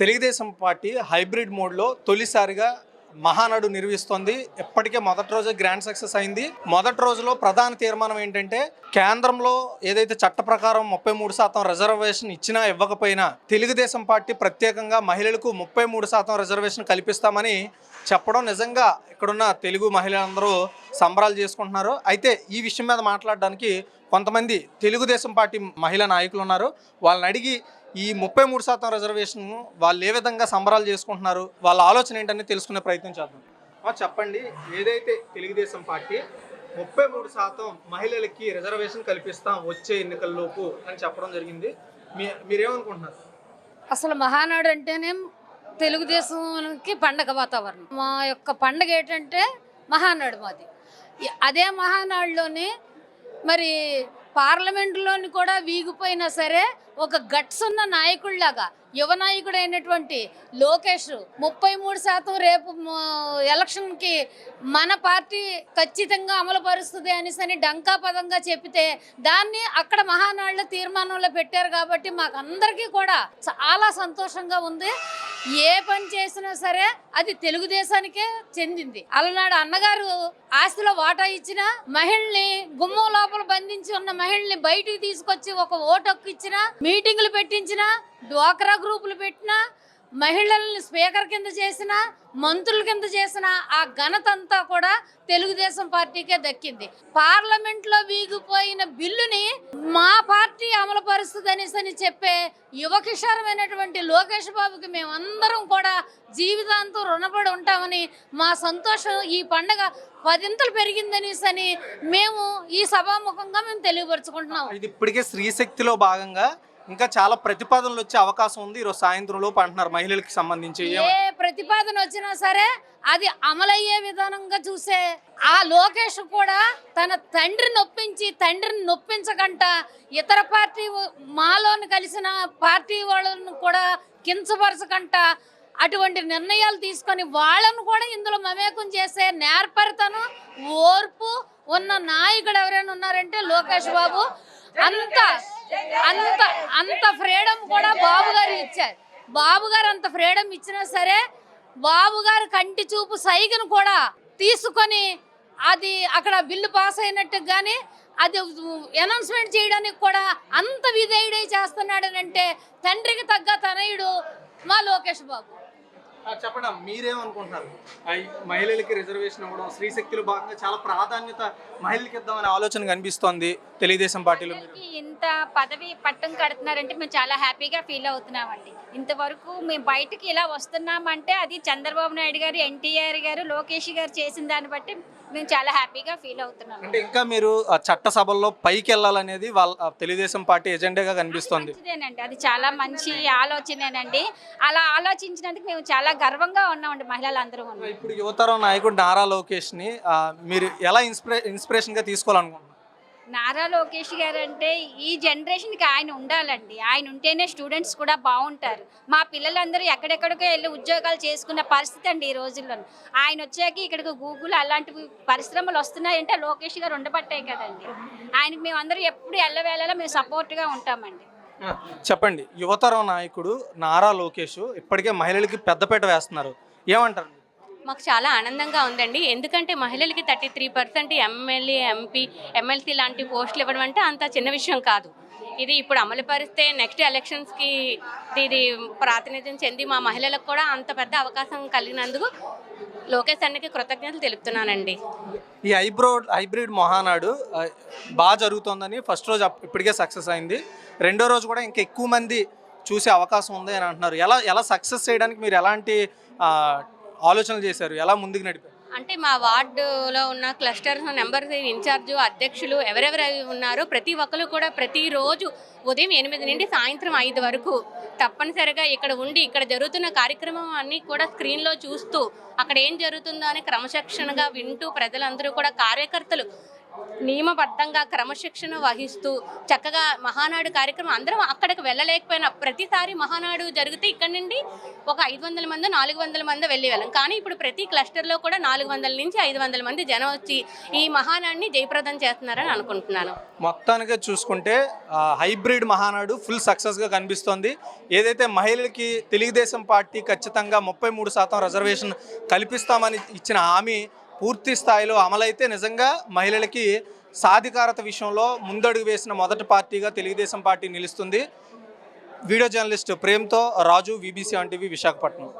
Telugu Desam party hybrid మోడ్లో తొలిసారిగా మహానాడు నిర్వహిస్తోంది. ఇప్పటికే మొదటి రోజు గ్రాండ్ సక్సెస్ అయింది. మొదటి రోజులో ప్రధాన తీర్మానం ఏంటంటే కేంద్రంలో ఏదైతే చట్ట ప్రకారం 33% రిజర్వేషన్ ఇచ్చినా ఇవ్వకపోయినా తెలుగుదేశం పార్టీ ప్రత్యేకంగా మహిళలకు 33% రిజర్వేషన్ కల్పిస్తామని చెప్పడం నిజంగా ఇక్కడున్న తెలుగు మహిళలందరూ సంబరాలు చేసుకుంటున్నారు. అయితే ఈ విషయం మీద మాట్లాడడానికి కొంతమంది తెలుగుదేశం పార్టీ మహిళా నాయకులు ఉన్నారు. వాళ్ళని అడిగి ఈ 33% రిజర్వేషన్ వాళ్ళు ఏ విధంగా సంబరాలు చేసుకుంటున్నారు, వాళ్ళ ఆలోచన ఏంటని తెలుసుకునే ప్రయత్నం చేద్దాం. చెప్పండి, ఏదైతే తెలుగుదేశం పార్టీ 33% మహిళలకి రిజర్వేషన్ కల్పిస్తాం వచ్చే ఎన్నికల్లోపు అని చెప్పడం జరిగింది, మీరేమనుకుంటున్నారు? అసలు మహానాడు అంటేనే తెలుగుదేశానికి పండగ వాతావరణం. మా యొక్క పండగ ఏంటంటే మహానాడు మాది. అదే మహానాడులోని మరి పార్లమెంటులోని కూడా వీగిపోయినా సరే ఒక గట్స్ ఉన్న నాయకుడిలాగా యువ నాయకుడు అయినటువంటి లోకేష్ 33% రేపు ఎలక్షన్కి మన పార్టీ ఖచ్చితంగా అమలు పరుస్తుంది అనేసి డంకా పదంగా చెప్తే దాన్ని అక్కడ మహానాడులో తీర్మానంలో పెట్టారు. కాబట్టి మాకు అందరికీ కూడా చాలా సంతోషంగా ఉంది. ఏ పని చేసినా సరే అది తెలుగుదేశానికే చెందింది. అలనాడు అన్నగారు ఆస్తిలో వాటా ఇచ్చిన మహిళల్ని గుమ్మం లోపల బంధించి ఉన్న మహిళల్ని బయటికి తీసుకొచ్చి ఒక ఓటు హక్కు ఇచ్చిన, మీటింగులు పెట్టించిన, డ్వాక్రా గ్రూపులు పెట్టిన, మహిళల్ని స్పీకర్ కింద చేసిన, మంత్రుల కింద చేసిన ఆ ఘనత అంతా కూడా తెలుగుదేశం పార్టీకే దక్కింది. పార్లమెంట్లో వీగిపోయిన బిల్లుని మా పార్టీ అమలు పరుస్తుంది అనేసి చెప్పే యువకిషోరమైనటువంటి లోకేష్ బాబుకి మేమందరం కూడా జీవితాంతం రుణపడి ఉంటామని, మా సంతోషం ఈ పండగ 10 పెరిగిందనేసి మేము ఈ సభాముఖంగా మేము తెలియపరుచుకుంటున్నాం. ఇది ఇప్పటికే స్త్రీశక్తిలో భాగంగా ఇంకా చాలా ప్రతిపాదనలు వచ్చే అవకాశం ఉంది ఈరోజు సాయంత్రం లోపు అంటున్నారు మహిళలకు సంబంధించి. ఏ ప్రతిపాదన వచ్చినా సరే అది అమలయ్యే విధానంగా చూసే ఆ లోకేష్ కూడా తన తండ్రిని నొప్పించకంట ఇతర పార్టీ మాలోని కలిసిన పార్టీ వాళ్ళను కూడా కించపరచకంట అటువంటి నిర్ణయాలు తీసుకొని వాళ్ళను కూడా ఇందులో మమేకం చేసే నేర్పరితనం, ఓర్పు ఉన్న నాయకుడు ఎవరైనా ఉన్నారంటే లోకేష్ బాబు. అంత ఫ్రీడమ్ కూడా బాబు గారు ఇచ్చారు. బాబు గారు అంత ఫ్రీడమ్ ఇచ్చినా సరే బాబు గారు కంటి చూపు సైగను కూడా తీసుకొని అది అక్కడ బిల్లు పాస్ అయినట్టు కానీ అది అనౌన్స్మెంట్ చేయడానికి కూడా అంత విధేయుడై చేస్తున్నాడనంటే తండ్రికి తగ్గ తనయుడు మా లోకేష్ బాబు. చెప్పండి, మీరేమనుకుంటున్నారు? మహిళలకి రిజర్వేషన్ ఇవ్వడం స్త్రీశక్తిలో భాగంగా చాలా ప్రాధాన్యత మహిళలకి ఇద్దామనే ఆలోచన కనిపిస్తోంది తెలుగుదేశం పార్టీలో. ఇంత పదవి పట్టం కడుతున్నారంటే మేము చాలా హ్యాపీగా ఫీల్ అవుతున్నామండి. ఇంతవరకు మేము బయటకి ఇలా వస్తున్నామంటే అది చంద్రబాబు నాయుడు గారు, ఎన్టీఆర్ గారు, లోకేష్ గారు చేసిన దాన్ని బట్టి మేము చాలా హ్యాపీగా ఫీల్ అవుతున్నాం. అంటే ఇంకా మీరు చట్టసభల్లో పైకి వెళ్ళాలనేది వాళ్ళ తెలుగుదేశం పార్టీ ఎజెండాగా కనిపిస్తుంది. అది చాలా మంచి ఆలోచనేనండి. అలా ఆలోచించినందుకు మేము చాలా గర్వంగా ఉన్నామండి మహిళలందరూ. ఇప్పుడు యువతరం నాయకుడు నారా లోకేష్ ని మీరు ఎలా ఇన్స్పిరేషన్ గా తీసుకోవాలనుకుంటున్నారు? నారా లోకేష్ గారు అంటే ఈ జనరేషన్కి ఆయన ఉండాలండి. ఆయన ఉంటేనే స్టూడెంట్స్ కూడా బాగుంటారు. మా పిల్లలందరూ ఎక్కడెక్కడికో వెళ్ళి ఉద్యోగాలు చేసుకున్న పరిస్థితి అండి ఈ రోజుల్లో. ఆయన వచ్చాక ఇక్కడికి గూగుల్ అలాంటి పరిశ్రమలు వస్తున్నాయంటే లోకేష్ గారు ఉండబట్టే కదండి. ఆయనకి మేము అందరూ ఎప్పుడు ఎల్లవేళలా మేము సపోర్ట్గా ఉంటామండి. చెప్పండి, యువతరం నాయకుడు నారా లోకేష్ ఇప్పటికే మహిళలకి పెద్దపీట వేస్తున్నారు, ఏమంటారు? మాకు చాలా ఆనందంగా ఉందండి. ఎందుకంటే మహిళలకి 33% ఎమ్మెల్యే, ఎంపీ, ఎమ్మెల్సీ లాంటి పోస్టులు ఇవ్వడం అంటే అంత చిన్న విషయం కాదు. ఇది ఇప్పుడు అమలు పరిస్తే నెక్స్ట్ ఎలక్షన్స్కి ఇది ప్రాతినిధ్యం చెంది మా మహిళలకు కూడా అంత పెద్ద అవకాశం కలిగినందుకు లోకేష్ అన్నకి కృతజ్ఞతలు తెలుపుతున్నానండి. ఈ హైబ్రిడ్ మహానాడు బాగా జరుగుతోందని ఫస్ట్ రోజు ఇప్పటికే సక్సెస్ అయింది. రెండో రోజు కూడా ఇంకా ఎక్కువ మంది చూసే అవకాశం ఉంది అని అంటున్నారు. ఎలా సక్సెస్ చేయడానికి మీరు ఎలాంటి ఆలోచనలు చేశారు, ఎలా ముందుకు నడిపారు? అంటే మా వార్డులో ఉన్న క్లస్టర్ నెంబర్ ఇన్ఛార్జు, అధ్యక్షులు ఎవరెవరు ఉన్నారో ప్రతి ఒక్కరు కూడా ప్రతిరోజు ఉదయం 8 నుండి సాయంత్రం 5 వరకు తప్పనిసరిగా ఇక్కడ ఉండి ఇక్కడ జరుగుతున్న కార్యక్రమం అన్నీ కూడా స్క్రీన్లో చూస్తూ అక్కడ ఏం జరుగుతుందో అని క్రమశిక్షణగా వింటూ ప్రజలందరూ కూడా కార్యకర్తలు నియమబద్ధంగా క్రమశిక్షణ వహిస్తూ చక్కగా మహానాడు కార్యక్రమం అందరం అక్కడికి వెళ్ళలేకపోయినా ప్రతిసారి మహానాడు జరిగితే ఇక్కడ నుండి ఒక 500 మంది 400 మంది వెళ్ళి వెళ్ళాం. కానీ ఇప్పుడు ప్రతి క్లస్టర్లో కూడా 400 నుంచి 500 మంది జనం వచ్చి ఈ మహానాడిని జయప్రదం చేస్తున్నారని అనుకుంటున్నాను. మొత్తానికి చూసుకుంటే హైబ్రిడ్ మహానాడు ఫుల్ సక్సెస్గా కనిపిస్తోంది. ఏదైతే మహిళలకి తెలుగుదేశం పార్టీ ఖచ్చితంగా 33% రిజర్వేషన్ కల్పిస్తామని ఇచ్చిన హామీ పూర్తి స్థాయిలో అమలైతే నిజంగా మహిళలకి సాధికారత విషయంలో ముందడుగు వేసిన మొదటి పార్టీగా తెలుగుదేశం పార్టీ నిలుస్తుంది. వీడియో జర్నలిస్ట్ ప్రేమ్తో Raju, VBC on TV, Visakhapatnam.